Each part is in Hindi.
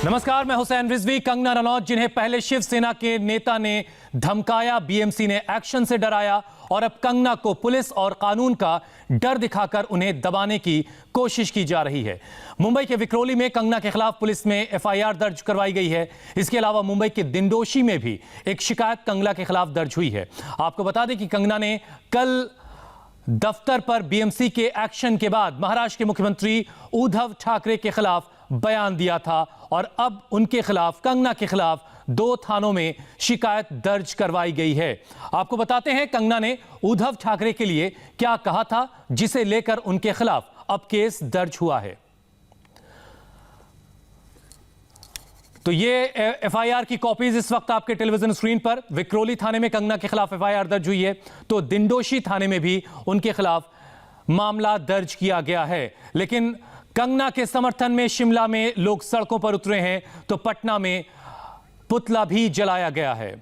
नमस्कार, मैं हुसैन रिजवी। कंगना रनौत, जिन्हें पहले शिवसेना के नेता ने धमकाया, बीएमसी ने एक्शन से डराया और अब कंगना को पुलिस और कानून का डर दिखाकर उन्हें दबाने की कोशिश की जा रही है। मुंबई के विक्रोली में कंगना के खिलाफ पुलिस में एफआईआर दर्ज करवाई गई है। इसके अलावा मुंबई के दिंडोशी में भी एक शिकायत कंगना के खिलाफ दर्ज हुई है। आपको बता दें कि कंगना ने कल दफ्तर पर बीएमसी के एक्शन के बाद महाराष्ट्र के मुख्यमंत्री उद्धव ठाकरे के खिलाफ बयान दिया था और अब उनके खिलाफ, कंगना के खिलाफ 2 थानों में शिकायत दर्ज करवाई गई है। आपको बताते हैं कंगना ने उद्धव ठाकरे के लिए क्या कहा था, जिसे लेकर उनके खिलाफ अब केस दर्ज हुआ है। तो ये एफआईआर की कॉपीज इस वक्त आपके टेलीविजन स्क्रीन पर। विक्रोली थाने में कंगना के खिलाफ एफआईआर दर्ज हुई है, तो दिंडोशी थाने में भी उनके खिलाफ मामला दर्ज किया गया है। लेकिन कंगना के समर्थन में शिमला में लोग सड़कों पर उतरे हैं, तो पटना में पुतला भी जलाया गया है।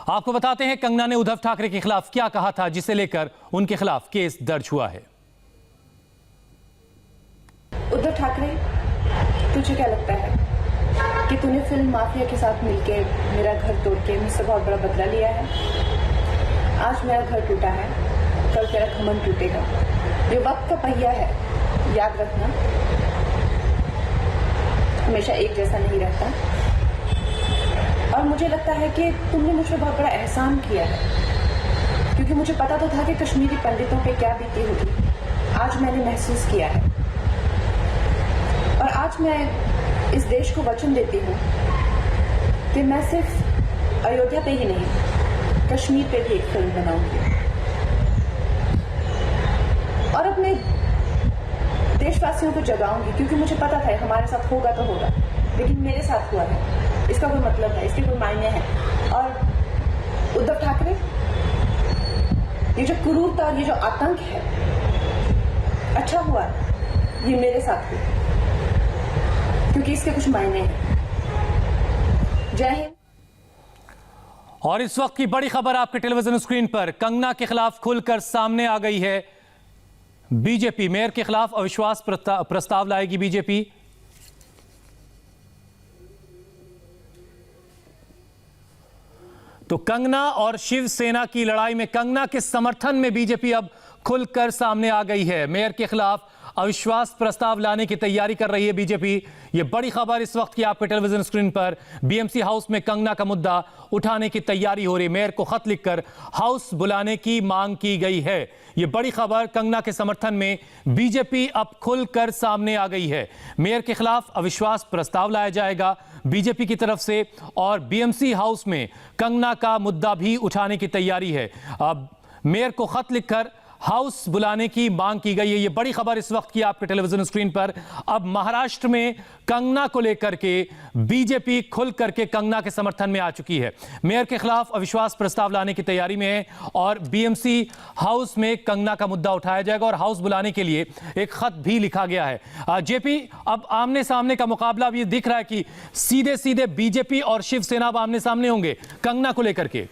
आपको बताते हैं कंगना ने उद्धव ठाकरे के खिलाफ क्या कहा था, जिसे लेकर उनके खिलाफ केस दर्ज हुआ है। उद्धव ठाकरे, तुझे क्या लगता है कि तूने फिल्म माफिया के साथ मिलकर मेरा घर तोड़ के मुझसे बहुत बड़ा बदला लिया है? आज मेरा घर टूटा है, कल तेरा घमंड टूटेगा। ये वक्त का पहिया है, याद रखना, हमेशा एक जैसा नहीं रहता। और मुझे लगता है कि तुमने मुझ पर बहुत बड़ा एहसान किया है, क्योंकि मुझे पता तो था कि कश्मीरी पंडितों पे क्या बीती होगी। आज मैंने महसूस किया है और आज मैं इस देश को वचन देती हूँ कि मैं सिर्फ अयोध्या पे ही नहीं, कश्मीर पे भी एक फिल्म बनाऊंगी और अपने देशवासियों को जगाऊंगी, क्योंकि मुझे पता था हमारे साथ होगा तो होगा, लेकिन मेरे साथ हुआ है, इसका कोई मतलब है, इसके कोई मायने हैं। और उद्धव ठाकरे, ये जो क्रूरता और ये जो आतंक है, अच्छा हुआ ये मेरे साथ हुआ, क्योंकि इसके कुछ मायने हैं। जय हिंद। और इस वक्त की बड़ी खबर आपके टेलीविजन स्क्रीन पर। कंगना के खिलाफ खुलकर सामने आ गई है बीजेपी। मेयर के खिलाफ अविश्वास प्रस्ताव लाएगी बीजेपी। तो कंगना और शिवसेना की लड़ाई में कंगना के समर्थन में बीजेपी अब खुलकर सामने आ गई है। मेयर के खिलाफ अविश्वास प्रस्ताव लाने की तैयारी कर रही है बीजेपी। यह बड़ी खबर इस वक्त की आपके टेलीविजन स्क्रीन पर। बीएमसी हाउस में कंगना का मुद्दा उठाने की तैयारी हो रही है। मेयर को खत लिखकर हाउस बुलाने की मांग की गई है। यह बड़ी खबर, कंगना के समर्थन में बीजेपी अब खुलकर सामने आ गई है। मेयर के खिलाफ अविश्वास प्रस्ताव लाया जाएगा बीजेपी की तरफ से और बीएमसी हाउस में कंगना का मुद्दा भी उठाने की तैयारी है। अब मेयर को खत लिखकर हाउस बुलाने की मांग की गई है। यह बड़ी खबर इस वक्त की आपके टेलीविजन स्क्रीन पर। अब महाराष्ट्र में कंगना को लेकर के बीजेपी खुल करके कंगना के समर्थन में आ चुकी है। मेयर के खिलाफ अविश्वास प्रस्ताव लाने की तैयारी में है और बीएमसी हाउस में कंगना का मुद्दा उठाया जाएगा और हाउस बुलाने के लिए एक खत भी लिखा गया है। जेपी, अब आमने सामने का मुकाबला अब ये दिख रहा है कि सीधे सीधे बीजेपी और शिवसेना अब आमने सामने होंगे कंगना को लेकर के।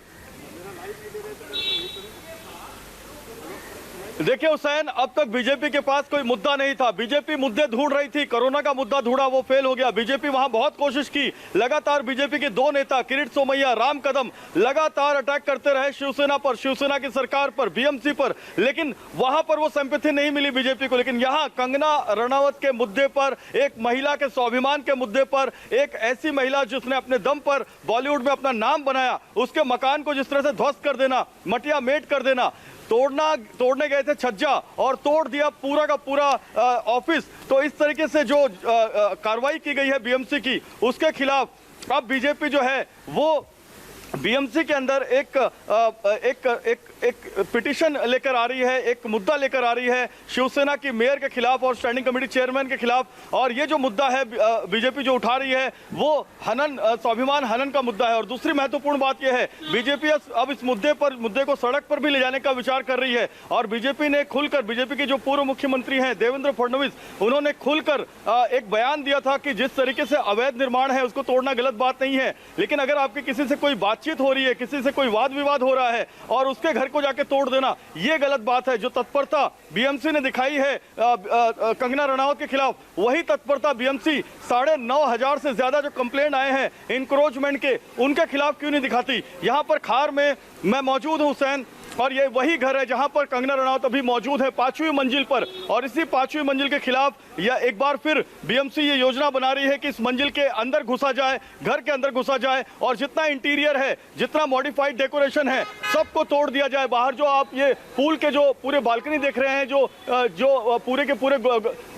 देखिए हुसैन, अब तक बीजेपी के पास कोई मुद्दा नहीं था। बीजेपी मुद्दे ढूंढ रही थी, कोरोना का मुद्दा ढूंढा, वो फेल हो गया। बीजेपी वहां बहुत कोशिश की। लगातार बीजेपी के 2 नेता किरीट सोमैया, राम कदम लगातार अटैक करते रहे शिवसेना पर, शिवसेना की सरकार पर, बीएमसी पर, लेकिन वहां पर वो सिंपैथी नहीं मिली बीजेपी को। लेकिन यहाँ कंगना रनावत के मुद्दे पर, एक महिला के स्वाभिमान के मुद्दे पर, एक ऐसी महिला जिसने अपने दम पर बॉलीवुड में अपना नाम बनाया, उसके मकान को जिस तरह से ध्वस्त कर देना, मटिया मेट कर देना, तोड़ने गए थे छज्जा और तोड़ दिया पूरा का पूरा ऑफिस। तो इस तरीके से जो कार्रवाई की गई है बीएमसी की, उसके खिलाफ अब बीजेपी जो है वो बीएमसी के अंदर एक पिटीशन लेकर आ रही है, एक मुद्दा लेकर आ रही है शिवसेना की मेयर के खिलाफ और स्टैंडिंग कमेटी चेयरमैन के खिलाफ। और ये जो मुद्दा है बीजेपी जो उठा रही है वो स्वाभिमान हनन का मुद्दा है। और दूसरी महत्वपूर्ण बात यह है, बीजेपी अब इस मुद्दे को सड़क पर भी ले जाने का विचार कर रही है। और बीजेपी ने खुलकर, बीजेपी के जो पूर्व मुख्यमंत्री हैं देवेंद्र फडणवीस, उन्होंने खुलकर एक बयान दिया था कि जिस तरीके से अवैध निर्माण है उसको तोड़ना गलत बात नहीं है, लेकिन अगर आपकी किसी से कोई बात बातचीत हो रही है, किसी से कोई वाद विवाद हो रहा है और उसके घर को जाके तोड़ देना, ये गलत बात है। जो तत्परता बीएमसी ने दिखाई है कंगना रनावत के खिलाफ, वही तत्परता बीएमसी 9,500 से ज्यादा जो कंप्लेंट आए हैं इंक्रोचमेंट के, उनके खिलाफ क्यों नहीं दिखाती। यहाँ पर खार में मैं मौजूद हूँ हुसैन, और ये वही घर है जहां पर कंगना रनावत अभी मौजूद है 5वीं मंजिल पर, और इसी 5वीं मंजिल के खिलाफ या एक बार फिर बीएमसी ये योजना बना रही है कि इस मंजिल के अंदर घुसा जाए, घर के अंदर घुसा जाए और जितना इंटीरियर है, जितना मॉडिफाइड डेकोरेशन है, सबको तोड़ दिया जाए। बाहर जो आप ये पूल के जो पूरे बालकनी देख रहे हैं, जो पूरे के पूरे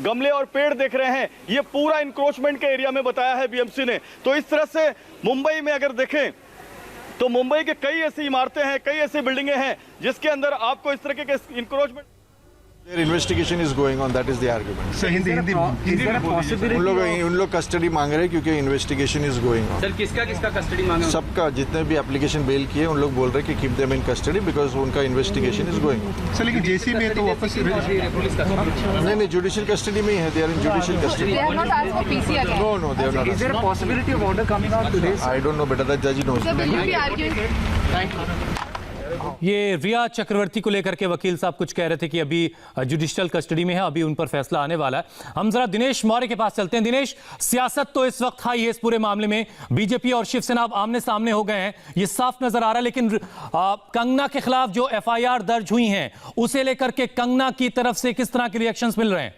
गमले और पेड़ देख रहे हैं, ये पूरा इंक्रोचमेंट के एरिया में बताया है बीएमसी ने। तो इस तरह से मुंबई में अगर देखें तो मुंबई के कई ऐसी इमारतें हैं, कई ऐसी बिल्डिंगें हैं जिसके अंदर आपको इस तरह के encroachment. Their investigation is going on. That is the argument. Sir Hindi में उन लोग कस्टडी मांग रहे हैं क्योंकि investigation is going on. Sir किसका कस्टडी मांगा? सबका, जितने भी एप्लीकेशन बेल किए उन लोग बोल रहे हैं कि keep them in custody because उनका investigation is going on. Sir लेकिन जेसी में तो वापस पुलिस कस्टडी नहीं, जुडिशियल कस्टडी में ही है। They are in judicial custody. They have not asked for PC again. No, they are not. Is there a possibility of order coming out today? I don't know, better the judge knows. Sir, will you be arguing? ये रिया चक्रवर्ती को लेकर के वकील साहब कुछ कह रहे थे कि अभी जुडिशियल कस्टडी में है, अभी उन पर फैसला आने वाला है। हम जरा दिनेश मौर्य के पास चलते हैं। दिनेश, सियासत तो इस वक्त हाई है इस पूरे मामले में, बीजेपी और शिवसेना अब आमने सामने हो गए हैं, ये साफ नजर आ रहा है। लेकिन कंगना के खिलाफ जो एफआईआर दर्ज हुई हैं, उसे लेकर के कंगना की तरफ से किस तरह के रिएक्शंस मिल रहे हैं?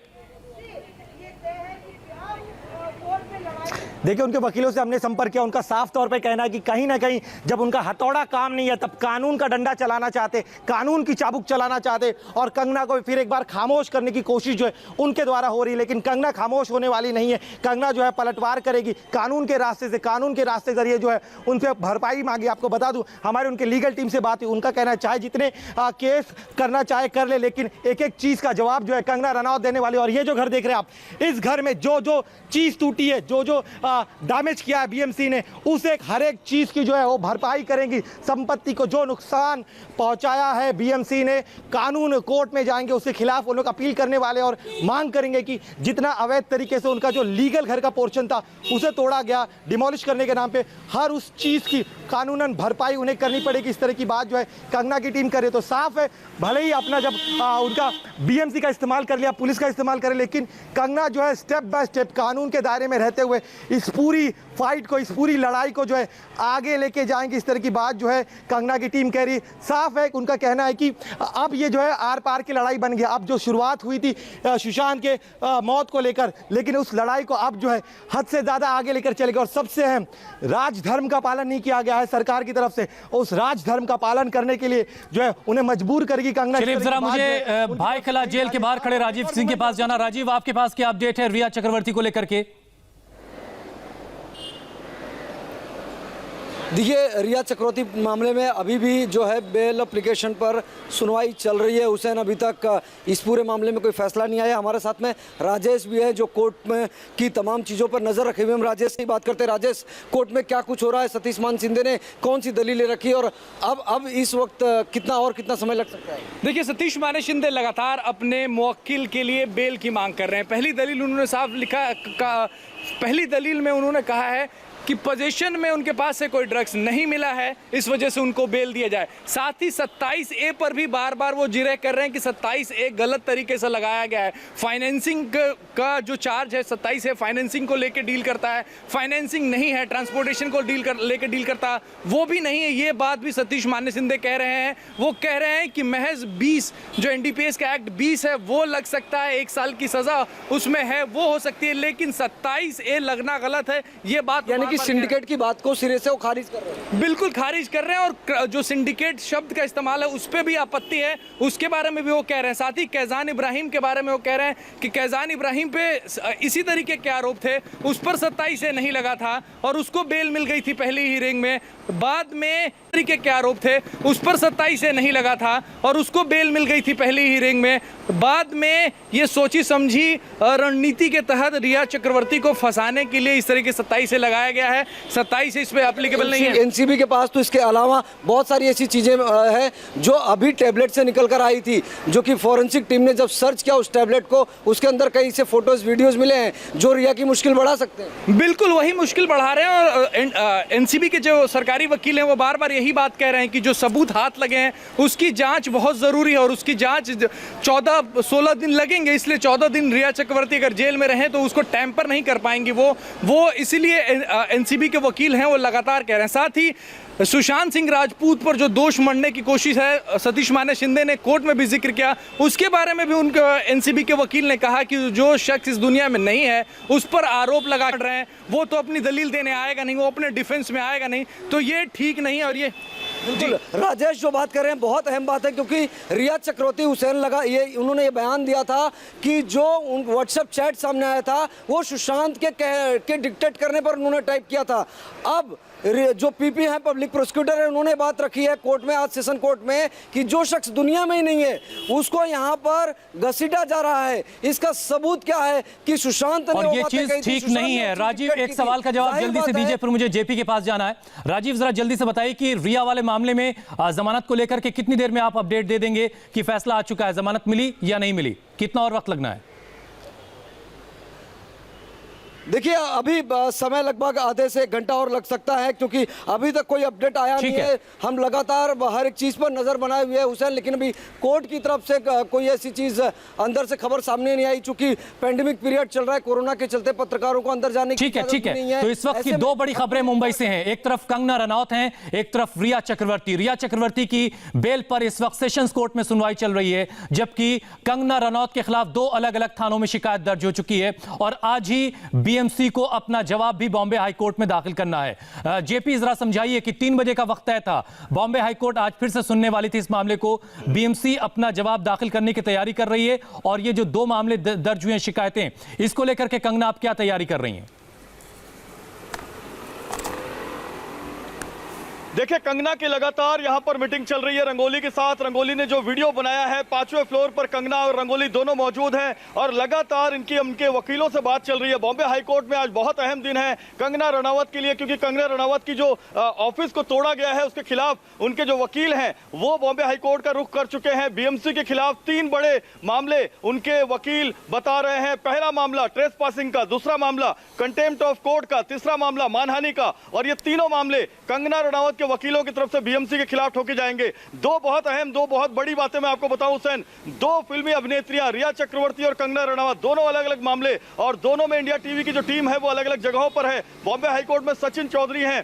देखिए, उनके वकीलों से हमने संपर्क किया, उनका साफ तौर पे कहना है कि कहीं ना कहीं जब उनका हथौड़ा काम नहीं है तब कानून का डंडा चलाना चाहते, कानून की चाबुक चलाना चाहते और कंगना को फिर एक बार खामोश करने की कोशिश जो है उनके द्वारा हो रही है। लेकिन कंगना खामोश होने वाली नहीं है। कंगना जो है पलटवार करेगी, कानून के रास्ते से, कानून के रास्ते जरिए जो है उनसे भरपाई मांगी। आपको बता दूं, हमारे उनके लीगल टीम से बात हुई, उनका कहना है चाहे जितने केस करना चाहे कर ले, लेकिन एक एक चीज़ का जवाब जो है कंगना रनावत देने वाली। और ये जो घर देख रहे हैं आप, इस घर में जो जो चीज़ टूटी है, जो जो डैमेज किया है बीएमसी ने, उस एक हर एक चीज़ की जो है वो भरपाई करेंगी। संपत्ति को जो नुकसान पहुंचाया है बीएमसी ने, कानून कोर्ट में जाएंगे, उसके खिलाफ वो लोग अपील करने वाले और मांग करेंगे कि जितना अवैध तरीके से उनका जो लीगल घर का पोर्शन था उसे तोड़ा गया, डिमोलिश करने के नाम पे, हर उस चीज़ की कानूनन भरपाई उन्हें करनी पड़ेगी। इस तरह की बात जो है कंगना की टीम करे तो साफ है, भले ही अपना जब उनका बीएमसी का इस्तेमाल कर लिया, पुलिस का इस्तेमाल करे, लेकिन कंगना जो है स्टेप बाय स्टेप कानून के दायरे में रहते हुए इस पूरी फाइट को, इस पूरी लड़ाई को जो है आगे लेके जाएंगे। इस तरह की बात जो है कंगना की टीम कह रही। साफ है, उनका कहना है कि अब ये जो है आर पार की लड़ाई बन गया। अब जो शुरुआत हुई थी सुशांत के मौत को लेकर, लेकिन उस लड़ाई को अब जो है हद से ज़्यादा आगे लेकर चलेगा। और सबसे अहम, राजधर्म का पालन नहीं किया गया है सरकार की तरफ से, उस राजधर्म का पालन करने के लिए जो है उन्हें मजबूर करेगी कंगना। चलिए जरा मुझे भाई खला जेल के बाहर खड़े राजीव सिंह के पास जाना। राजीव, आपके पास क्या अपडेट है रिया चक्रवर्ती को लेकर के? देखिए, रिया चक्रवर्ती मामले में अभी भी जो है बेल एप्लीकेशन पर सुनवाई चल रही है। हुसैन, अभी तक इस पूरे मामले में कोई फैसला नहीं आया। हमारे साथ में राजेश भी है जो कोर्ट में की तमाम चीज़ों पर नज़र रखे हुए। हम राजेश से बात करते हैं। राजेश, कोर्ट में क्या कुछ हो रहा है? सतीश मान सिंधे ने कौन सी दलीलें रखी और अब इस वक्त कितना समय लग सकता है? देखिए, सतीश माने शिंदे लगातार अपने मुवक्किल के लिए बेल की मांग कर रहे हैं। पहली दलील उन्होंने साफ पहली दलील में उन्होंने कहा है कि पोजीशन में उनके पास से कोई ड्रग्स नहीं मिला है, इस वजह से उनको बेल दिया जाए। साथ ही 27A पर भी बार बार वो जिरह कर रहे हैं कि 27A गलत तरीके से लगाया गया है। फाइनेंसिंग का जो चार्ज है 27A फाइनेंसिंग को लेकर डील करता है, फाइनेंसिंग नहीं है, ट्रांसपोर्टेशन को लेकर डील करता वो भी नहीं है। ये बात भी सतीश माने सिंधे कह रहे हैं। वो कह रहे हैं कि महज 20 जो NDPS का एक्ट 20 है वो लग सकता है, 1 साल की सजा उसमें है, वो हो सकती है, लेकिन 27A लगना गलत है। ये बात कि सिंडिकेट की बात को सिरे से वो खारिज कर रहे हैं। बिल्कुल खारिज कर रहे हैं, और जो सिंडिकेट शब्द का इस्तेमाल है उस पर भी आपत्ति है, उसके बारे में भी वो कह रहे हैं। साथ ही कैजान इब्राहिम के बारे में वो कह रहे हैं कि कैजान इब्राहिम पे इसी तरीके के आरोप थे, उस पर 27A नहीं लगा था और उसको बेल मिल गई थी पहली हियरिंग में। बाद में तरीके के आरोप थे, उस पर 27A नहीं लगा था और उसको बेल मिल गई थी पहली हियरिंग में। बाद में ये सोची समझी रणनीति के तहत रिया चक्रवर्ती को फंसाने के लिए इस तरह के 27A लगाया गया है। 27 इस पे एप्लीकेबल नहीं है। एनसीबी के पास तो इसके अलावा बहुत सारी ऐसी चीजें हैं जो अभी टैबलेट से निकल कर आई थी, जो कि फॉरेंसिक टीम ने जब सर्च किया उस टैबलेट को, उसके अंदर कहीं से फोटोज वीडियोज मिले हैं जो रिया की मुश्किल बढ़ा सकते हैं। बिल्कुल वही मुश्किल बढ़ा रहे हैं और एनसीबी के जो सरकारी वकील हैं वो बार बार यही बात कह रहे हैं कि जो सबूत हाथ लगे हैं उसकी जांच बहुत ज़रूरी है और उसकी जांच 14-16 दिन लगेंगे, इसलिए 14 दिन रिया चक्रवर्ती अगर जेल में रहें तो उसको टैंपर नहीं कर पाएंगी वो इसीलिए एनसीबी के वकील हैं वो लगातार कह रहे हैं। साथ ही सुशांत सिंह राजपूत पर जो दोष मढ़ने की कोशिश है सतीश माने शिंदे ने कोर्ट में भी जिक्र किया, उसके बारे में भी उनके एनसीबी के वकील ने कहा कि जो शख्स इस दुनिया में नहीं है उस पर आरोप लगा रहे हैं वो तो अपनी दलील देने आएगा नहीं, वो अपने डिफेंस में आएगा नहीं, तो ये ठीक नहीं। और ये बिल्कुल राजेश जो बात कर रहे हैं बहुत अहम बात है, क्योंकि रिया चक्रवर्ती हुसैन उन्होंने ये बयान दिया था कि जो व्हाट्सएप चैट सामने आया था वो सुशांत के डिक्टेट करने पर उन्होंने टाइप किया था। अब जो पीपी है पब्लिक प्रोसिक्यूटर है उन्होंने बात रखी है कोर्ट में, आज सेशन कोर्ट में, कि जो शख्स दुनिया में ही नहीं है उसको यहाँ पर घसीटा जा रहा है। इसका सबूत क्या है कि सुशांत ने और ये चीज ठीक नहीं है। राजीव, एक सवाल का जवाब जल्दी से दीजिए, फिर मुझे जेपी के पास जाना है। राजीव जरा जल्दी से बताइए कि रिया वाले मामले में जमानत को लेकर के कितनी देर में आप अपडेट दे देंगे कि फैसला आ चुका है, जमानत मिली या नहीं मिली, कितना और वक्त लगना है? देखिए अभी समय लगभग आधे से 1 घंटा और लग सकता है, क्योंकि अभी तक कोई अपडेट आया नहीं है। हम लगातार हर एक चीज पर नजर बनाए हुए हैं हुसैन, लेकिन अभी कोर्ट की तरफ से कोई ऐसी चीज अंदर से खबर सामने नहीं आई, चूंकि पैंडेमिक पीरियड चल रहा है, कोरोना के चलते पत्रकारों को अंदर जाने की ठीक है। तो इस वक्त की 2 बड़ी खबरें मुंबई से हैं, एक तरफ कंगना रनौत हैं, एक तरफ रिया चक्रवर्ती की बेल पर इस वक्त सेशंस कोर्ट में सुनवाई चल रही है, जबकि कंगना रनौत के खिलाफ 2 अलग-अलग थानों में शिकायत दर्ज हो चुकी है और आज ही बीएमसी को अपना जवाब भी बॉम्बे हाईकोर्ट में दाखिल करना है। जेपी जरा समझाइए कि 3 बजे का वक्त तय था, बॉम्बे हाईकोर्ट आज फिर से सुनने वाली थी इस मामले को, बीएमसी अपना जवाब दाखिल करने की तैयारी कर रही है और ये जो 2 मामले दर्ज हुए हैं शिकायतें, इसको लेकर के कंगना आप क्या तैयारी कर रही हैं? देखिए कंगना की लगातार यहां पर मीटिंग चल रही है रंगोली के साथ। रंगोली ने जो वीडियो बनाया है, 5वें फ्लोर पर कंगना और रंगोली दोनों मौजूद हैं और लगातार उनके वकीलों से बात चल रही है। बॉम्बे हाईकोर्ट में आज बहुत अहम दिन है कंगना रनावत के लिए, क्योंकि कंगना रनावत की जो ऑफिस को तोड़ा गया है उसके खिलाफ उनके जो वकील हैं वो बॉम्बे हाईकोर्ट का रुख कर चुके हैं। बीएमसी के खिलाफ 3 बड़े मामले उनके वकील बता रहे हैं। पहला मामला ट्रेस पासिंग का, दूसरा मामला कंटेम्प्ट ऑफ कोर्ट का, तीसरा मामला मानहानि का, और ये तीनों मामले कंगना रनावत के वकीलों की तरफ से बीएमसी के खिलाफ ठोके जाएंगे। 2 बहुत बड़ी बातें मैं आपको बताऊं हुसैन, 2 फिल्मी अभिनेत्रियां रिया चक्रवर्ती और कंगना रनावत, दोनों अलग अलग मामले और दोनों में इंडिया टीवी की जो टीम है वो अलग अलग जगहों पर है। बॉम्बे हाईकोर्ट में सचिन चौधरी हैं,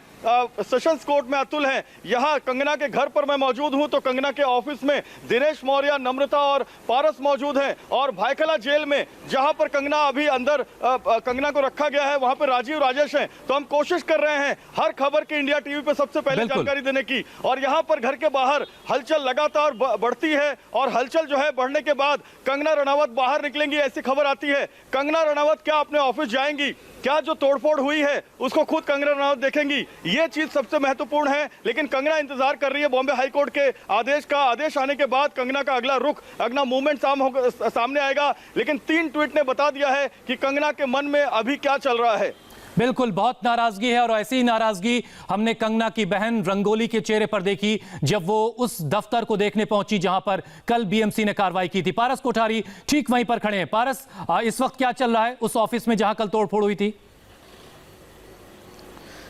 सेशंस कोर्ट में अतुल हैं, यहाँ कंगना के घर पर मैं मौजूद हूं तो कंगना के ऑफिस में दिनेश मौर्य, नम्रता और पारस मौजूद हैं और भायखला जेल में जहां पर कंगना अभी अंदर कंगना को रखा गया है वहां पर राजीव राजेश हैं। तो हम कोशिश कर रहे हैं हर खबर की इंडिया टीवी पे सबसे पहले जानकारी देने की, और यहां पर घर के बाहर हलचल लगातार बढ़ती है और हलचल जो है बढ़ने के बाद कंगना रनावत बाहर निकलेंगी ऐसी खबर आती है। कंगना रनावत क्या अपने ऑफिस जाएंगी, क्या जो तोड़फोड़ हुई है उसको खुद कंगना रनावत देखेंगी, ये चीज सबसे महत्वपूर्ण है। लेकिन कंगना इंतजार कर रही है बॉम्बे हाईकोर्ट के आदेश आने के बाद कंगना का अगला मूवमेंट सामने आएगा। लेकिन 3 ट्वीट ने बता दिया है कि कंगना के मन में अभी क्या चल रहा है। बिल्कुल बहुत नाराजगी है और ऐसी ही नाराजगी हमने कंगना की बहन रंगोली के चेहरे पर देखी जब वो उस दफ्तर को देखने पहुंची जहां पर कल बीएमसी ने कार्रवाई की थी। पारस कोठारी ठीक वहीं पर खड़े हैं। पारस, इस वक्त क्या चल रहा है उस ऑफिस में जहां कल तोड़फोड़ हुई थी?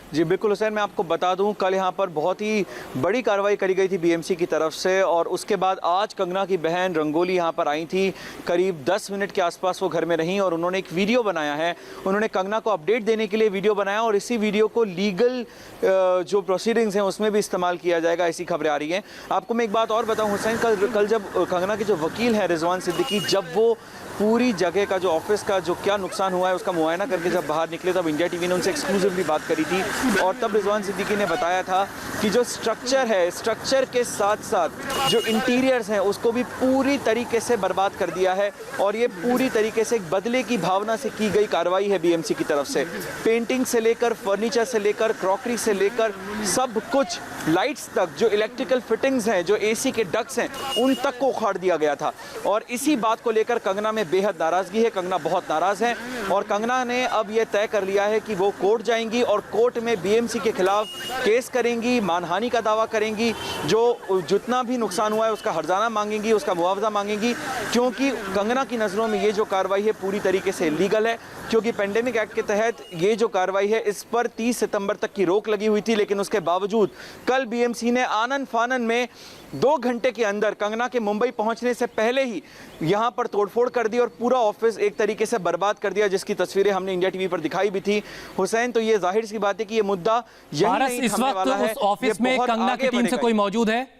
जी बिल्कुल हुसैन, मैं आपको बता दूं कल यहाँ पर बहुत ही बड़ी कार्रवाई करी गई थी बीएमसी की तरफ से और उसके बाद आज कंगना की बहन रंगोली यहाँ पर आई थी। करीब 10 मिनट के आसपास वो घर में रहीं और उन्होंने एक वीडियो बनाया है। उन्होंने कंगना को अपडेट देने के लिए वीडियो बनाया और इसी वीडियो को लीगल जो प्रोसीडिंग्स हैं उसमें भी इस्तेमाल किया जाएगा, ऐसी खबरें आ रही हैं। आपको मैं एक बात और बताऊँ हुसैन, कल जब कंगना के जो वकील हैं रिजवान सिद्दीकी, जब वो पूरी जगह का जो ऑफिस का जो क्या नुकसान हुआ है उसका मुआयना करके जब बाहर निकले तब इंडिया टीवी ने उनसे एक्सक्लूसिवली बात करी थी और तब रिजवान सिद्दीकी ने बताया था कि जो स्ट्रक्चर है, स्ट्रक्चर के साथ साथ जो इंटीरियर्स हैं उसको भी पूरी तरीके से बर्बाद कर दिया है और ये पूरी तरीके से एक बदले की भावना से की गई कार्रवाई है बीएमसी की तरफ से। पेंटिंग से लेकर फर्नीचर से लेकर क्रॉकरी से लेकर सब कुछ, लाइट्स तक, जो इलेक्ट्रिकल फिटिंग्स हैं, जो एसी के डक्ट्स हैं, उन तक को उखाड़ दिया गया था। और इसी बात को लेकर कंगना में बेहद नाराजगी है। कंगना बहुत नाराज है और कंगना ने अब यह तय कर लिया है कि वो कोर्ट जाएंगी और कोर्ट में बीएमसी के खिलाफ केस करेंगी, मानहानि का दावा करेंगी, जो जितना भी नुकसान हुआ है उसका हर्जाना मांगेंगी, उसका मुआवजा मांगेंगी, क्योंकि कंगना की नज़रों में ये जो कार्रवाई है पूरी तरीके से इलीगल है। क्योंकि पेंडेमिक एक्ट के तहत ये जो कार्रवाई है इस पर 30 सितंबर तक की रोक लगी हुई थी, लेकिन उसके बावजूद कल बीएमसी ने आनन फानन में 2 घंटे के अंदर कंगना के मुंबई पहुंचने से पहले ही यहां पर तोड़फोड़ कर दी और पूरा ऑफिस एक तरीके से बर्बाद कर दिया, जिसकी तस्वीरें हमने इंडिया टीवी पर दिखाई भी थी। हुसैन, तो ये जाहिर सी बात है कि ये मुद्दा यही नहीं इस थमने वाला है। वक्त उस ऑफिस में कंगना की टीम से कोई मौजूद है?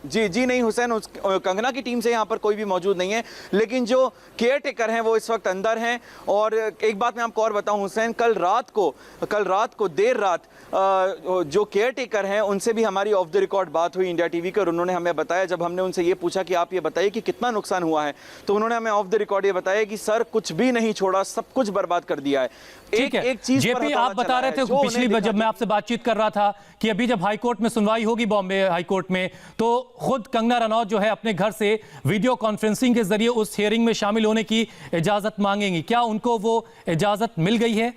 जी नहीं हुसैन, कंगना की टीम से यहाँ पर कोई भी मौजूद नहीं है, लेकिन जो केयर टेकर हैं वो इस वक्त अंदर हैं। और एक बात मैं आपको और बताऊं हुसैन, कल रात को देर रात जो केयर टेकर हैं उनसे भी हमारी ऑफ द रिकॉर्ड बात हुई इंडिया टीवी के, और उन्होंने हमें बताया, जब हमने उनसे ये पूछा कि आप ये बताइए कि कितना नुकसान हुआ है, तो उन्होंने हमें ऑफ द रिकॉर्ड ये बताया कि सर कुछ भी नहीं छोड़ा, सब कुछ बर्बाद कर दिया है। एक चीज जेपी, आप बता रहे थे पिछली बार जब मैं आपसे बातचीत कर रहा था कि अभी जब हाईकोर्ट में सुनवाई होगी, बॉम्बे हाईकोर्ट में, तो खुद कंगना रनौत जो है अपने घर से वीडियो कॉन्फ्रेंसिंग के जरिए उस हियरिंग में शामिल होने की इजाजत मांगेंगी। क्या उनको वो इजाजत मिल गई है?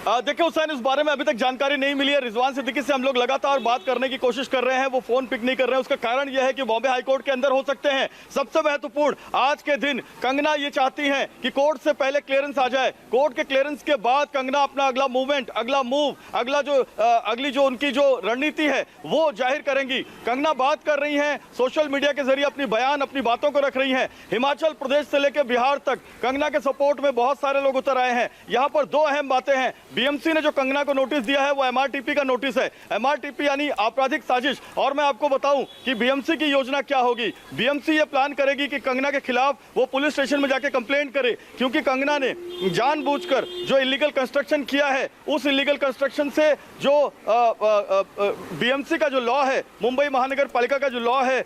देखिए हुसैन, इस बारे में अभी तक जानकारी नहीं मिली है। रिजवान सिद्दीकी से हम लोग लगातार बात करने की कोशिश कर रहे हैं, वो फोन पिक नहीं कर रहे हैं। उसका कारण यह है कि बॉम्बे हाईकोर्ट के अंदर हो सकते हैं। सबसे महत्वपूर्ण, आज के दिन कंगना ये चाहती हैं कि कोर्ट से पहले क्लियरेंस आ जाए, कोर्ट के क्लियरेंस के बाद कंगना अपना अगला मूवमेंट, अगली जो उनकी जो रणनीति है वो जाहिर करेंगी। कंगना बात कर रही हैं, सोशल मीडिया के जरिए अपनी बातों को रख रही हैं। हिमाचल प्रदेश से लेकर बिहार तक कंगना के सपोर्ट में बहुत सारे लोग उतर आए हैं। यहाँ पर 2 अहम बातें हैं। बीएमसी ने जो कंगना को नोटिस दिया है वो एमआरटीपी का नोटिस है, एमआरटीपी यानी आपराधिक साजिश। और मैं आपको बताऊं कि बीएमसी की योजना क्या होगी। बीएमसी ये प्लान करेगी कि कंगना के खिलाफ वो पुलिस स्टेशन में जाके कंप्लेंट करे, क्योंकि कंगना ने जानबूझकर जो इलीगल कंस्ट्रक्शन किया है, उस इलीगल कंस्ट्रक्शन से जो बीएमसी का जो लॉ है, मुंबई महानगर पालिका का जो लॉ है,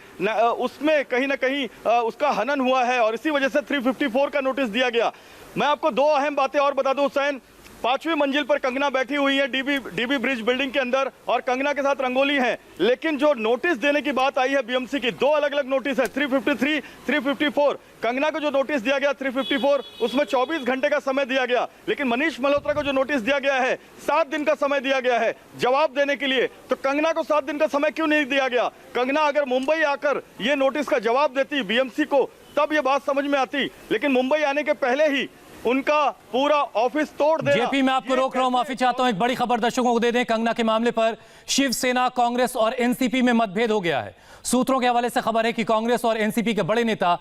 उसमें कहीं ना कहीं उसका हनन हुआ है, और इसी वजह से 354 का नोटिस दिया गया। मैं आपको 2 अहम बातें और बता दूं हुसैन। 5वीं मंजिल पर कंगना बैठी हुई है डीबी ब्रिज बिल्डिंग के अंदर, और कंगना के साथ रंगोली है। लेकिन जो नोटिस देने की बात आई है बीएमसी की, 2 अलग अलग नोटिस है, 353, 354। कंगना को जो नोटिस दिया गया 354, उसमें 24 घंटे का समय दिया गया, लेकिन मनीष मल्होत्रा को जो नोटिस दिया गया है 7 दिन का समय दिया गया है जवाब देने के लिए। तो कंगना को 7 दिन का समय क्यों नहीं दिया गया? कंगना अगर मुंबई आकर ये नोटिस का जवाब देती बीएमसी को, तब ये बात समझ में आती, लेकिन मुंबई आने के पहले ही उनका पूरा ऑफिस तोड़ देना। जेपी, मैं आपको रोक रहा हूं, माफी चाहता हूं। एक बड़ी खबर दर्शकों को दे दें। कंगना के मामले पर शिवसेना, कांग्रेस और एनसीपी में मतभेद हो गया है। सूत्रों के हवाले से खबर है कि कांग्रेस और एनसीपी के बड़े नेता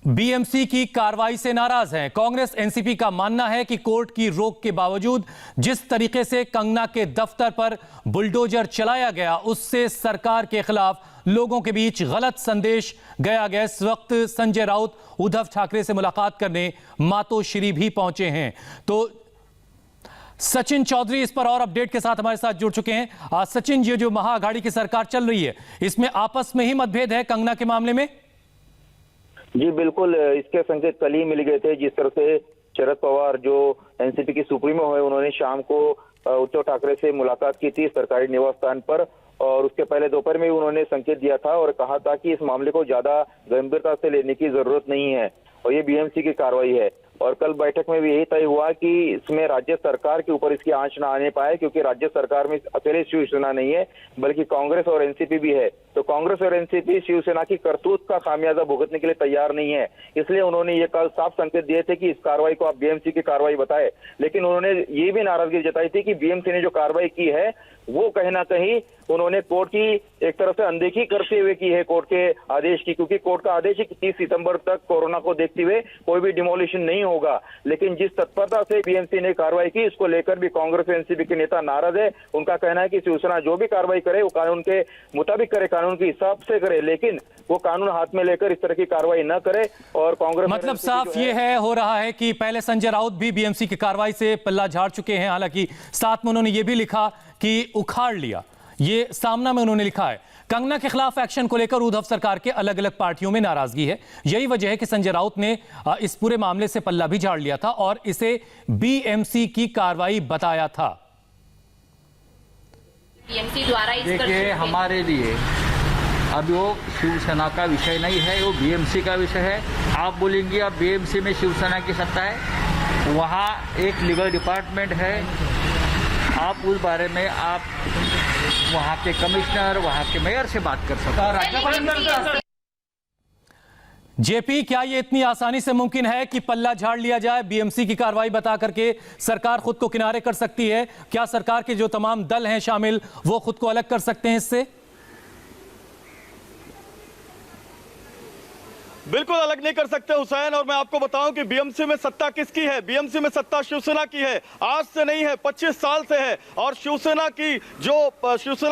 बीएमसी की कार्रवाई से नाराज हैं। कांग्रेस एनसीपी का मानना है कि कोर्ट की रोक के बावजूद जिस तरीके से कंगना के दफ्तर पर बुलडोजर चलाया गया, उससे सरकार के खिलाफ लोगों के बीच गलत संदेश गया। इस वक्त संजय राउत उद्धव ठाकरे से मुलाकात करने मातोश्री भी पहुंचे हैं। तो सचिन चौधरी इस पर और अपडेट के साथ हमारे साथ जुड़ चुके हैं। सचिन, ये जो महाअघाड़ी की सरकार चल रही है, इसमें आपस में ही मतभेद है कंगना के मामले में? जी बिल्कुल, इसके संकेत कल ही मिल गए थे। जिस तरह से शरद पवार जो एनसीपी की सुप्रीमो है, उन्होंने शाम को उद्धव ठाकरे से मुलाकात की थी सरकारी निवास स्थान पर, और उसके पहले दोपहर में उन्होंने संकेत दिया था और कहा था कि इस मामले को ज्यादा गंभीरता से लेने की जरूरत नहीं है और ये बीएमसी की कार्रवाई है। और कल बैठक में भी यही तय हुआ कि इसमें राज्य सरकार के ऊपर इसकी आंच ना आने पाए, क्योंकि राज्य सरकार में अकेले शिवसेना नहीं है बल्कि कांग्रेस और एनसीपी भी है। तो कांग्रेस और एनसीपी शिवसेना की करतूत का खामियाजा भुगतने के लिए तैयार नहीं है, इसलिए उन्होंने ये कल साफ संकेत दिए थे कि इस कार्रवाई को आप बीएमसी की कार्रवाई बताए। लेकिन उन्होंने ये भी नाराजगी जताई थी कि बीएमसी ने जो कार्रवाई की है वो कहीं ना कहीं उन्होंने कोर्ट की एक तरफ से अनदेखी करते हुए की है, कोर्ट के आदेश की, क्योंकि कोर्ट का आदेश है कि 30 सितंबर तक कोरोना को देखते हुए कोई भी डिमोलिशन नहीं होगा। लेकिन जिस तत्परता से बीएमसी ने कार्रवाई की, इसको लेकर भी कांग्रेस और एनसीपी के नेता नाराज है। उनका कहना है कि शिवसेना जो भी कार्रवाई करे वो कानून के मुताबिक करे, कानून के हिसाब से करे, लेकिन वो कानून हाथ में लेकर इस तरह की कार्रवाई न करे। और कांग्रेस मतलब साफ ये है, हो रहा है कि पहले संजय राउत भी बीएमसी की कार्रवाई से पल्ला झाड़ चुके हैं, हालांकि साथ में उन्होंने ये भी लिखा कि उखाड़ लिया, ये सामना में उन्होंने लिखा है। कंगना के खिलाफ एक्शन को लेकर उद्धव सरकार के अलग अलग पार्टियों में नाराजगी है। यही वजह है कि संजय राउत ने इस पूरे मामले से पल्ला भी झाड़ लिया था और इसे बीएमसी की कार्रवाई बताया था। बीएमसी द्वारा देखिए, हमारे लिए अब वो शिवसेना का विषय नहीं है, वो बीएमसी का विषय है। आप बोलेंगे अब बीएमसी में शिवसेना की सत्ता है, वहाँ एक लीगल डिपार्टमेंट है, आप उस बारे में आप वहाँ के कमिश्नर, वहाँ के मेयर से बात कर सकते हैं। जेपी, क्या ये इतनी आसानी से मुमकिन है कि पल्ला झाड़ लिया जाए, बीएमसी की कार्रवाई बता करके सरकार खुद को किनारे कर सकती है? क्या सरकार के जो तमाम दल हैं शामिल, वो खुद को अलग कर सकते हैं इससे? बिल्कुल अलग नहीं कर सकते हुसैन। और मैं आपको बताऊं कि बीएमसी में सत्ता किसकी है? बीएमसी में सत्ता शिवसेना की है। आज से नहीं है, 25 साल से है। और शिवसेना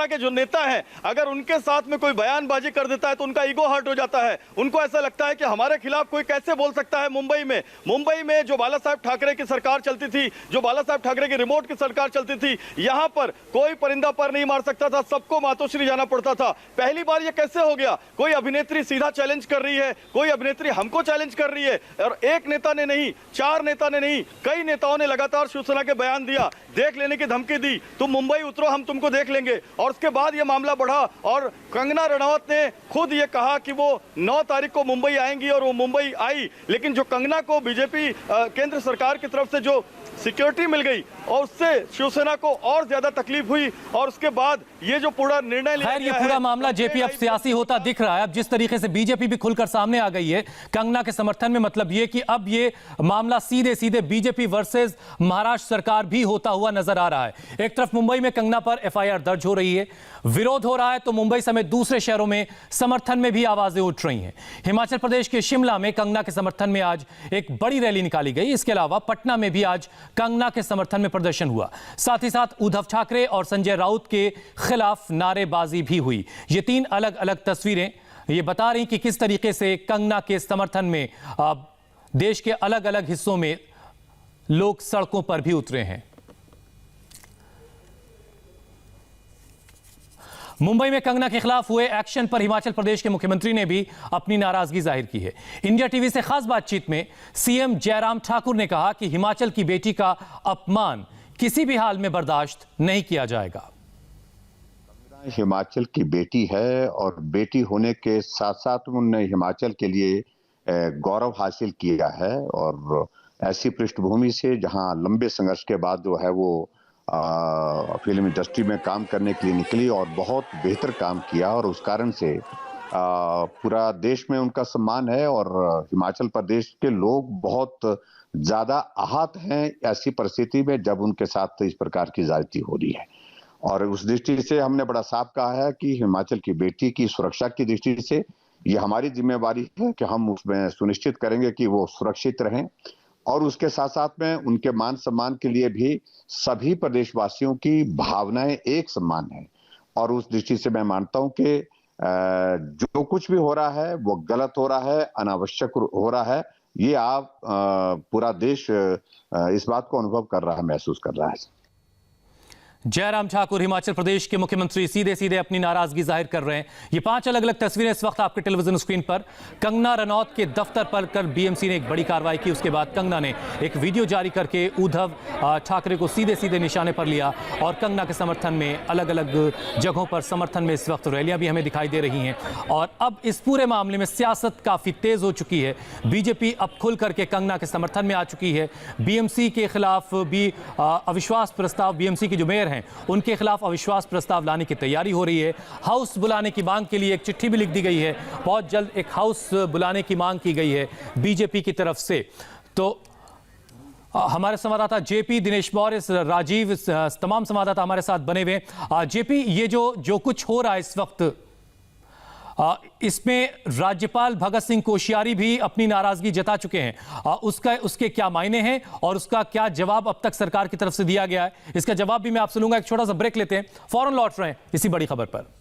के जो नेता हैं, अगर उनके साथ में कोई बयानबाजी कर देता है तो उनका ईगो हर्ट हो जाता है। उनको ऐसा लगता है कि हमारे खिलाफ कोई कैसे बोल सकता है। मुंबई में जो बाला साहब ठाकरे की सरकार चलती थी, जो बाला साहब ठाकरे की रिमोट की सरकार चलती थी, यहाँ पर कोई परिंदा पर नहीं मार सकता था, सबको मातोश्री जाना पड़ता था। पहली बार ये कैसे हो गया? कोई अभिनेत्री सीधा चैलेंज कर रही है, कोई अभिनेत्री हमको चैलेंज कर रही है। और एक नेता ने नहीं, 4 नेता ने नहीं, कई नेताओं ने लगातार शिवसेना के बयान दिया, देख लेने की धमकी दी, तुम मुंबई उतरो, हम तुमको देख लेंगे। और उसके बाद यह मामला बढ़ा और कंगना रनौत ने खुद ये कहा कि वो 9 तारीख को मुंबई आएंगी और वो मुंबई आई। लेकिन जो कंगना को बीजेपी केंद्र सरकार की तरफ से जो सिक्योरिटी मिल गई और उससे शिवसेना को और ज्यादा तकलीफ हुई। और उसके बाद ये जो पूरा निर्णय लिया, ये पूरा मामला जेपी अब सियासी होता दिख रहा है। अब जिस तरीके से बीजेपी भी खुलकर सामने आ गई है कंगना के समर्थन में, मतलब ये कि अब ये मामला सीधे सीधे बीजेपी वर्सेस महाराष्ट्र सरकार भी होता हुआ नजर आ रहा है। एक तरफ मुंबई में कंगना पर एफआईआर दर्ज हो रही है, विरोध हो रहा है, तो मुंबई समेत दूसरे शहरों में समर्थन में भी आवाजें उठ रही हैं। हिमाचल प्रदेश के शिमला में कंगना के समर्थन में आज एक बड़ी रैली निकाली गई। इसके अलावा पटना में भी आज कंगना के समर्थन में प्रदर्शन हुआ। साथ ही साथ उद्धव ठाकरे और संजय राउत के खिलाफ नारेबाजी भी हुई। ये 3 अलग अलग तस्वीरें ये बता रही कि किस तरीके से कंगना के समर्थन में देश के अलग अलग हिस्सों में लोग सड़कों पर भी उतरे हैं। मुंबई में कंगना के खिलाफ हुए एक्शन पर हिमाचल प्रदेश के मुख्यमंत्री ने भी अपनी नाराजगी जाहिर की है। इंडिया टीवी से खास बातचीत में सीएम जयराम ठाकुर ने कहा कि हिमाचल की बेटी का अपमान किसी भी हाल में बर्दाश्त नहीं किया जाएगा। हिमाचल की बेटी है और बेटी होने के साथ साथ उन्होंने हिमाचल के लिए गौरव हासिल किया है। और ऐसी पृष्ठभूमि से जहां लंबे संघर्ष के बाद जो है वो फिल्म इंडस्ट्री में काम करने के लिए निकली और बहुत बेहतर काम किया और उस कारण से पूरा देश में उनका सम्मान है। और हिमाचल प्रदेश के लोग बहुत ज्यादा आहत हैं ऐसी परिस्थिति में जब उनके साथ इस प्रकार की ज्यादती हो रही है। और उस दृष्टि से हमने बड़ा साफ कहा है कि हिमाचल की बेटी की सुरक्षा की दृष्टि से ये हमारी जिम्मेवारी है कि हम उसमें सुनिश्चित करेंगे कि वो सुरक्षित रहें। और उसके साथ साथ में उनके मान सम्मान के लिए भी सभी प्रदेशवासियों की भावनाएं एक समान है। और उस दृष्टि से मैं मानता हूं कि जो कुछ भी हो रहा है वो गलत हो रहा है, अनावश्यक हो रहा है। ये आप पूरा देश इस बात को अनुभव कर रहा है, महसूस कर रहा है। जयराम ठाकुर हिमाचल प्रदेश के मुख्यमंत्री सीधे सीधे अपनी नाराजगी जाहिर कर रहे हैं। ये 5 अलग अलग तस्वीरें इस वक्त आपके टेलीविजन स्क्रीन पर। कंगना रनौत के दफ्तर पर कल बीएमसी ने एक बड़ी कार्रवाई की। उसके बाद कंगना ने एक वीडियो जारी करके उद्धव ठाकरे को सीधे सीधे निशाने पर लिया और कंगना के समर्थन में अलग अलग जगहों पर समर्थन में इस वक्त रैलियां भी हमें दिखाई दे रही हैं। और अब इस पूरे मामले में सियासत काफी तेज हो चुकी है। बीजेपी अब खुल करके कंगना के समर्थन में आ चुकी है। बीएमसी के खिलाफ भी अविश्वास प्रस्ताव, बीएमसी के जो मेयर उनके खिलाफ अविश्वास प्रस्ताव लाने की तैयारी हो रही है। हाउस बुलाने की मांग के लिए एक चिट्ठी भी लिख दी गई है। बहुत जल्द एक हाउस बुलाने की मांग की गई है बीजेपी की तरफ से। तो हमारे संवाददाता जेपी, दिनेश मौर्य, राजीव, तमाम संवाददाता हमारे साथ बने हुए। जेपी, ये जो कुछ हो रहा है इस वक्त, इसमें राज्यपाल भगत सिंह कोश्यारी भी अपनी नाराजगी जता चुके हैं। उसके क्या मायने हैं और उसका क्या जवाब अब तक सरकार की तरफ से दिया गया है, इसका जवाब भी मैं आपसे लूंगा। एक छोटा सा ब्रेक लेते हैं, फौरन लौट रहे हैं इसी बड़ी खबर पर।